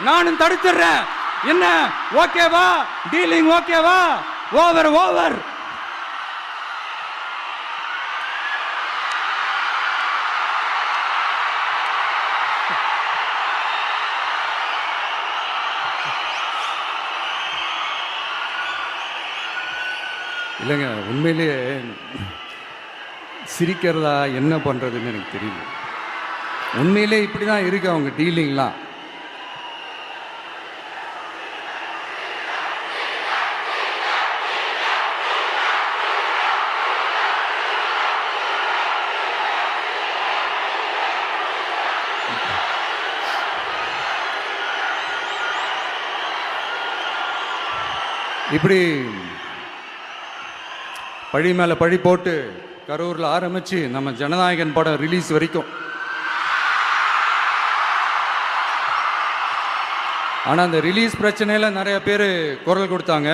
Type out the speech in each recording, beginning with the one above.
நானும் தடுத்துறேன். என்ன ஓகேவா? டீலிங் ஓகேவா? Over over. இல்லைங்க, உண்மையிலேயே சிரிக்கிறதா என்ன பண்ணுறதுன்னு எனக்கு தெரியல. உண்மையிலே இப்படி தான் இருக்கு அவங்க டீலிங்லாம். இப்படி பழி மேலே பழி போட்டு கரூரில் ஆரம்பித்து நம்ம ஜனநாயகன் படம் ரிலீஸ் வரைக்கும். ஆனால் அந்த ரிலீஸ் பிரச்சனையில் நிறைய பேர் குரல் கொடுத்தாங்க.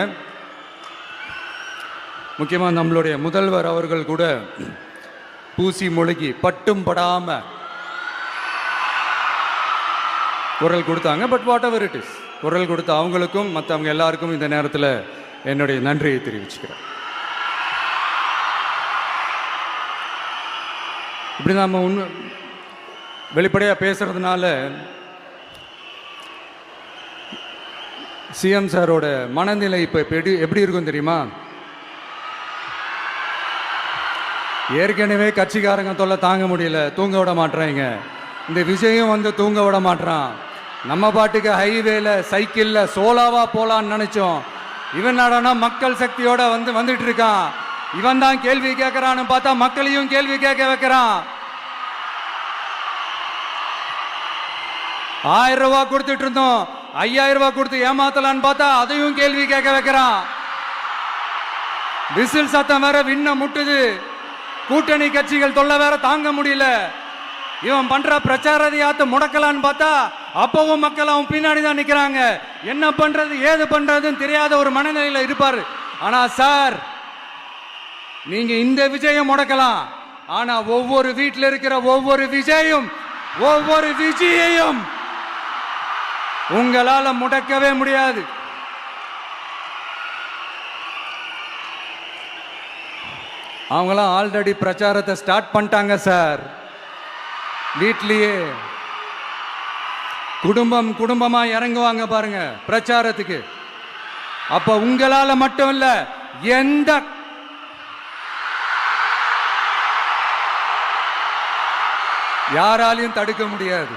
முக்கியமாக நம்மளுடைய முதல்வர் அவர்கள் கூட பூசி மொழிகி பட்டும் படாமல் குரல் கொடுத்தாங்க. But what ever it is, குரல் கொடுத்த அவங்களுக்கும் மற்றவங்க எல்லாருக்கும் இந்த நேரத்தில் என்னுடைய நன்றியை தெரிவிச்சுக்கிறேன். இப்படி நாம் வெளிப்படையாக பேசுறதுனால சிஎம் சாரோட மனநிலை இப்போ எப்படி இருக்கும் தெரியுமா? ஏற்கனவே கட்சிக்காரங்க தொல்லை தாங்க முடியல, தூங்க விட மாட்டேறாங்க. இந்த விஜயும் வந்து தூங்க விட மாட்டான். நம்ம பாட்டுக்கு ஹைவேல சைக்கிளில் சோலாவா போலான்னு நினைச்சோம். இவன் நடனா மக்கள் சக்தியோட வந்துட்டு இருக்கான். இவன் தான் கேள்வி கேட்கறான்னு பார்த்தா மக்களையும் கேள்வி கேட்க வைக்கிறான். 1000 ரூபாய் கொடுத்துட்டு இருந்தோம், 5000 ரூபாய் கொடுத்து ஏமாத்தலான்னு பார்த்தா அதையும் கேள்வி கேட்க வைக்கிறான். விசில் சத்தம் வேற விண்ண முட்டுது. கூட்டணி கட்சிகள் தொல்லை வேற தாங்க முடியல. இவன் பண்ற பிரச்சாரத்தையாத்து முடக்கலான்னு பார்த்தா அப்பவும் மக்கள் அவன் பின்னாடி தான் நிக்கிறாங்க. என்ன பண்றது ஏது பண்றதுன்னு தெரியாத ஒரு மனநிலையில இருப்பாரு. ஆனா சார், நீங்க இந்த விஜயம் முடக்கலாம், ஆனா ஒவ்வொரு வீட்டில் இருக்கிற ஒவ்வொரு விஜயும் ஒவ்வொரு விஜயையும் உங்களால முடக்கவே முடியாது. அவங்களாம் ஆல்ரெடி பிரச்சாரத்தை ஸ்டார்ட் பண்ணிட்டாங்க சார். வீட்லயே குடும்பம் குடும்பமா இறங்குவாங்க பாருங்க பிரச்சாரத்துக்கு. அப்ப உங்களால மட்டும் இல்ல, எந்த யாராலையும் தடுக்க முடியாது.